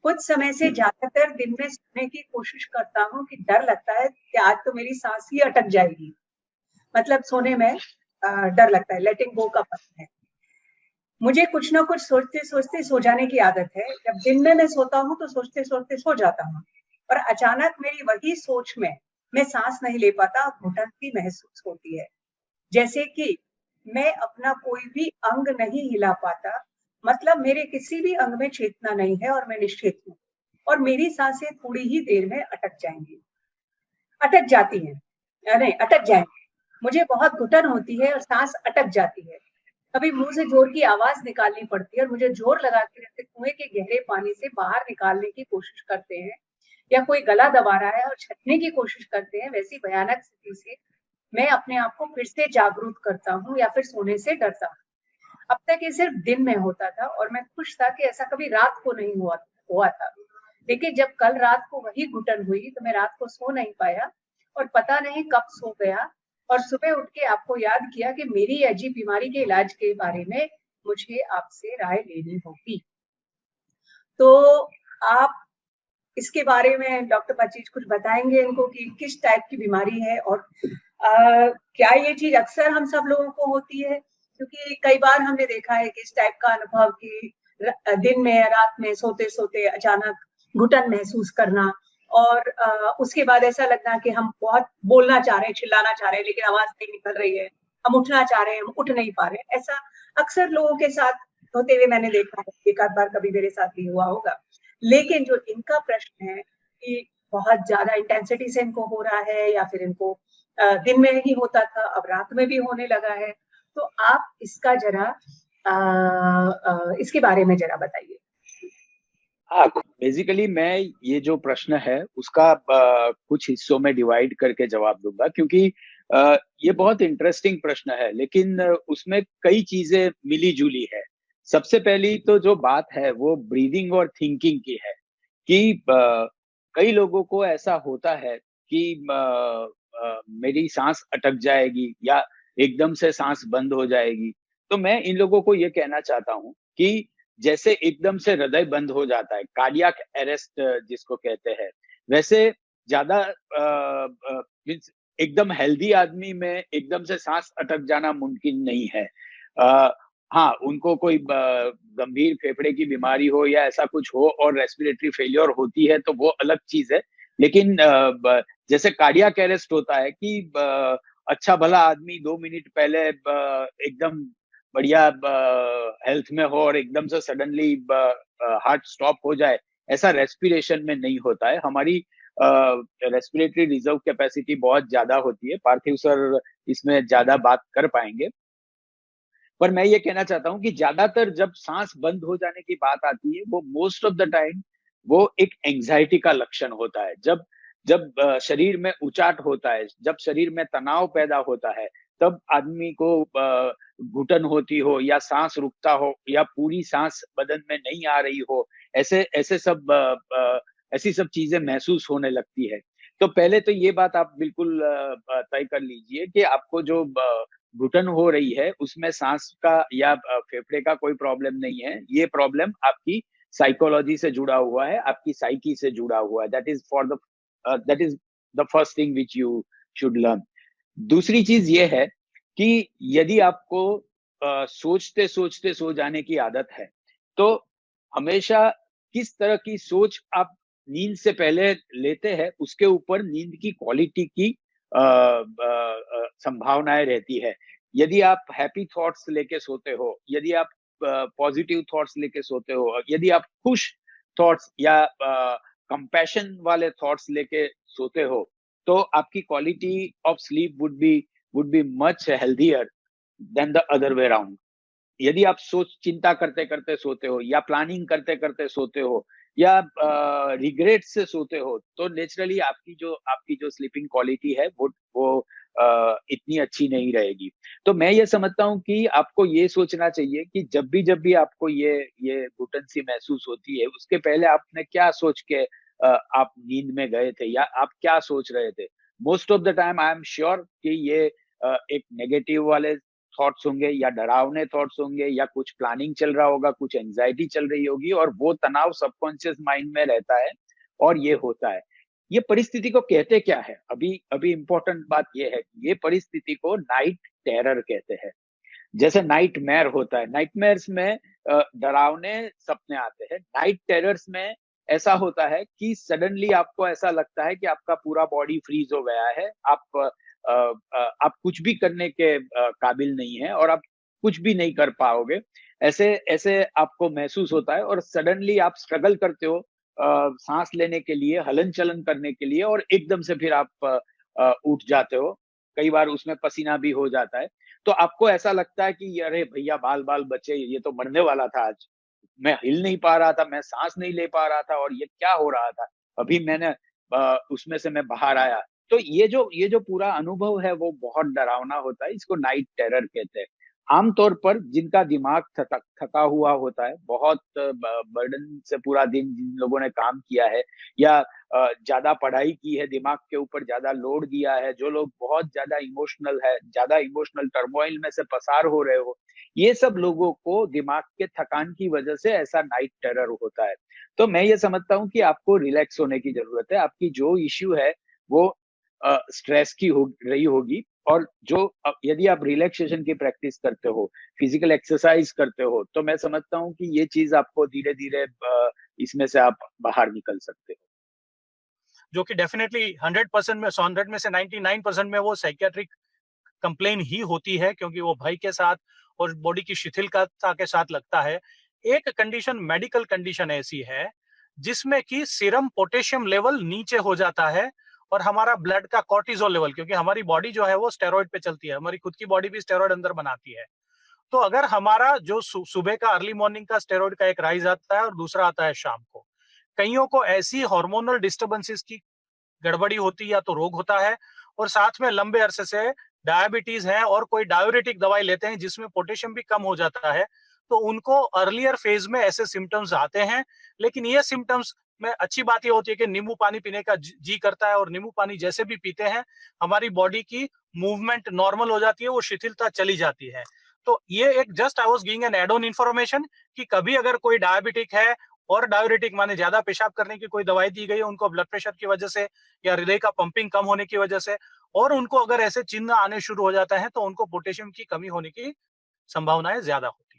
कुछ समय से ज्यादातर दिन में सोने की कोशिश करता हूँ कि डर लगता है कि आज तो मेरी सांस ही अटक जाएगी। मतलब सोने में डर लगता है, लेटिंग गो का पता है। मुझे कुछ ना कुछ सोचते-सोचते सो जाने की आदत है। जब दिन में मैं सोता हूँ तो सोचते-सोचते सो जाता हूँ और अचानक मेरी वही सोच में मैं साँस नहीं ले पाता, घुटन-सी महसूस होती है। जैसे कि मैं अपना कोई भी अंग नहीं हिला पाता, मतलब मेरे किसी भी अंग में चेतना नहीं है और मैं निश्चेत हूँ और मेरी साँसें थोड़ी ही देर में अटक जाएँगी। अटक जाती हैं, नहीं अटक जाएँगी। मुझे बहुत घुटन होती है और साँस अटक जाती है। कभी मुँह से ज़ोर की आवाज़ निकालनी पड़ती है और मुझे ज़ोर लगा के जैसे कुएँ के गहरे पानी से बाहर निकालने की कोशिश करते हैं या कोई गला दबा रहा है और छँटने की कोशिश करते हैं, वैसी भयानक स्थिति से मैं अपने आप को फिर से जागरूक करता हूँ या फिर सोने से डरता हूँ। अब तक ये सिर्फ़ दिन में होता था और मैं खुश था कि ऐसा कभी रात को नहीं हुआ हुआ था। लेकिन जब कल रात को वही घुटन हुई, तो मैं रात को सो नहीं पाया और पता नहीं कब सो गया और सुबह उठ के आपको याद किया कि मेरी अजीब बीमारी के इलाज के बारे में मुझे आपसे राय लेनी होगी। तो आप इसके बारे में डॉक्टर पचीज कुछ बताएँगे इनको कि किस टाइप की बीमारी है और क्या ये चीज़ अक्सर हम सब लोगों को होती है? क्योंकि कई बार हमने देखा है कि इस टाइप का अनुभव कि दिन में या रात में सोते-सोते अचानक घुटन महसूस करना और उसके बाद ऐसा लगना कि हम बहुत बोलना चाह रहे हैं, चिल्लाना चाह रहे हैं, लेकिन आवाज़ नहीं निकल रही है। हम उठना चाह रहे हैं, हम उठ नहीं पा रहे हैं। ऐसा अक्सर लोगों के साथ होते हुए मैंने देखा है, एक आध बार कभी मेरे साथ भी हुआ होगा। लेकिन जो इनका प्रश्न है कि बहुत ज़्यादा इंटेंसिटी से इनको हो रहा है या फिर इनको दिन में ही होता था, अब रात में भी होने लगा है। तो आप इसका ज़रा इसके बारे में ज़रा बताइए? हाँ, बेसिकली मैं ये जो प्रश्न है उसका कुछ हिस्सों में डिवाइड करके जवाब दूँगा क्योंकि ये बहुत इंटरेस्टिंग प्रश्न है, लेकिन उसमें कई चीज़ें मिली-जुली है। सबसे पहली तो जो बात है वो ब्रीथिंग और थिंकिंग की है कि कई लोगों को ऐसा होता है कि मेरी साँस अटक जाएगी या एकदम से साँस बंद हो जाएगी। तो मैं इन लोगों को ये कहना चाहता हूँ कि जैसे एकदम से हृदय बंद हो जाता है, कार्डियक अरेस्ट जिसको कहते हैं, वैसे ज़्यादा मीन्स एकदम हेल्दी आदमी में एकदम से साँस अटक जाना मुमकिन नहीं है। हाँ, उनको कोई गंभीर फेफड़े की बीमारी हो या ऐसा कुछ हो और रेस्पिरेटरी फेल्योर होती है, तो वो अलग चीज़ है। लेकिन जैसे कार्डियक अरेस्ट होता है कि अच्छा भला आदमी 2 मिनट पहले एकदम बढ़िया हेल्थ में हो और एकदम से सडनली हार्ट स्टॉप हो जाए, ऐसा रेस्पिरेशन में नहीं होता है। हमारी रेस्पिरेटरी रिजर्व कैपेसिटी बहुत ज़्यादा होती है। पार्थिव सर इसमें ज़्यादा बात कर पाएँगे। पर मैं ये कहना चाहता हूँ कि ज़्यादातर जब साँस बंद हो जाने की बात आती है, वो मोस्ट ऑफ द टाइम वो एक एंग्ज़ायटी का लक्षण होता है। जब जब शरीर में उचाट होता है, जब शरीर में तनाव पैदा होता है, तब आदमी को घुटन होती हो या साँस रुकता हो या पूरी साँस बदन में नहीं आ रही हो, ऐसे ऐसे सब ऐसी सब चीज़ें महसूस होने लगती है। तो पहले तो ये बात आप बिल्कुल तय कर लीजिए कि आपको जो घुटन हो रही है, उसमें साँस का या फेफड़े का कोई प्रॉब्लम नहीं है। ये प्रॉब्लम आपकी साइकोलॉजी से जुड़ा हुआ है, आपकी साइकी से जुड़ा हुआ है। That is the first thing which you should learn. दूसरी चीज़ ये है कि यदि आपको सोचते-सोचते सो जाने की आदत है, तो हमेशा किस तरह की सोच आप नींद से पहले लेते हैं, उसके ऊपर नींद की क्वालिटी की संभावनाएँ रहती है। यदि आप हैप्पी थॉट्स लेके सोते हो, यदि आप पॉजिटिव थॉट्स लेके सोते हो, यदि आप खुश थॉट्स या कंपैशन वाले थॉट्स लेके सोते हो, तो आपकी quality of sleep would be much healthier than the other way around. यदि आप सोच चिंता करते-करते सोते हो या प्लानिंग करते-करते सोते हो या रिग्रेट से सोते हो, तो नेचुरली आपकी जो स्लीपिंग क्वालिटी है वो इतनी अच्छी नहीं रहेगी। तो मैं ये समझता हूँ कि आपको ये सोचना चाहिए कि जब भी आपको ये घुटन सी महसूस होती है, उसके पहले आपने क्या सोच के आप नींद में गए थे या आप क्या सोच रहे थे? Most of the time I am sure कि ये एक नेगेटिव वाले थॉट्स होंगे या डरावने थॉट्स होंगे या कुछ प्लानिंग चल रहा होगा, कुछ एंजाइटी चल रही होगी और वो तनाव सबकॉन्शियस माइंड में रहता है और ये होता है। ये परिस्थिति को कहते क्या है? अभी अभी इम्पोर्टेंट बात ये है, ये परिस्थिति को नाइट टेरर कहते हैं। जैसे नाइटमेयर होता है, नाइटमेयर्स में डरावने सपने आते हैं। नाइट टेरर्स में ऐसा होता है कि सडनली आपको ऐसा लगता है कि आपका पूरा बॉडी फ्रीज हो गया है, आप कुछ भी करने के काबिल नहीं है और आप कुछ भी नहीं कर पाओगे। ऐसे ऐसे आपको महसूस होता है और सडनली आप स्ट्रगल करते हो सांस लेने के लिए, हलन चलन करने के लिए और एकदम से फिर आप उठ जाते हो। कई बार उसमें पसीना भी हो जाता है। तो आपको ऐसा लगता है कि अरे भैया बाल बाल बचे, ये तो मरने वाला था आज। मैं हिल नहीं पा रहा था, मैं सांस नहीं ले पा रहा था और ये क्या हो रहा था? अभी मैंने उसमें से मैं बाहर आया। तो ये जो पूरा अनुभव है वो बहुत डरावना होता है, इसको नाइट टेरर कहते हैं। आमतौर पर जिनका दिमाग थका हुआ होता है, बहुत बर्डन से पूरा दिन जिन लोगों ने काम किया है या ज्यादा पढ़ाई की है, दिमाग के ऊपर ज्यादा लोड दिया है, जो लोग बहुत ज्यादा इमोशनल है, ज्यादा इमोशनल टर्मोइल में से पसार हो रहे हो, ये सब लोगों को दिमाग के थकान की वजह से ऐसा नाइट टेरर होता है। तो मैं ये समझता हूँ कि आपको रिलैक्स होने की जरूरत है। आपकी जो इश्यू है वो स्ट्रेस की हो रही होगी और जो यदि आप रिलैक्सेशन की प्रैक्टिस करते हो, फिजिकल एक्सरसाइज करते हो, तो मैं समझता हूँ कि ये चीज आपको धीरे धीरे इसमें से आप बाहर निकल सकते हो। जो कि डेफिनेटली 100% में 100 में से 99% में वो साइकियाट्रिक कंप्लेन ही होती है, क्योंकि वो भय के साथ और बॉडी की शिथिलता के साथ लगता है। एक कंडीशन, मेडिकल कंडीशन ऐसी है जिसमें कि सीरम पोटेशियम लेवल नीचे हो जाता है और हमारा ब्लड का कॉर्टिजोल लेवल, क्योंकि हमारी बॉडी जो है वो स्टेरॉइड पे चलती है, हमारी खुद की बॉडी भी स्टेरॉइड अंदर बनाती है। तो अगर हमारा जो सुबह का अर्ली मॉर्निंग का स्टेरॉइड का एक राइज आता है और दूसरा आता है शाम को, कईयों को ऐसी हार्मोनल डिस्टर्बेंसेस की गड़बड़ी होती है या तो रोग होता है, और साथ में लंबे अरसे से डायबिटीज है और कोई डायूरेटिक दवाई लेते हैं जिसमें पोटेशियम भी कम हो जाता है, तो उनको अर्लियर फेज में ऐसे सिम्टम्स आते हैं। लेकिन ये सिम्टम्स में अच्छी बात ये होती है कि नींबू पानी पीने का जी करता है, और नींबू पानी जैसे भी पीते हैं हमारी बॉडी की मूवमेंट नॉर्मल हो जाती है, वो शिथिलता चली जाती है। तो ये एक just I was giving an add on information कि कभी अगर कोई डायबिटिक है और डायूरेटिक माने ज्यादा पेशाब करने की कोई दवाई दी गई है उनको ब्लड प्रेशर की वजह से या हृदय का पंपिंग कम होने की वजह से, और उनको अगर ऐसे चिन्ह आने शुरू हो जाता है तो उनको पोटेशियम की कमी होने की संभावनाएं ज्यादा होती है।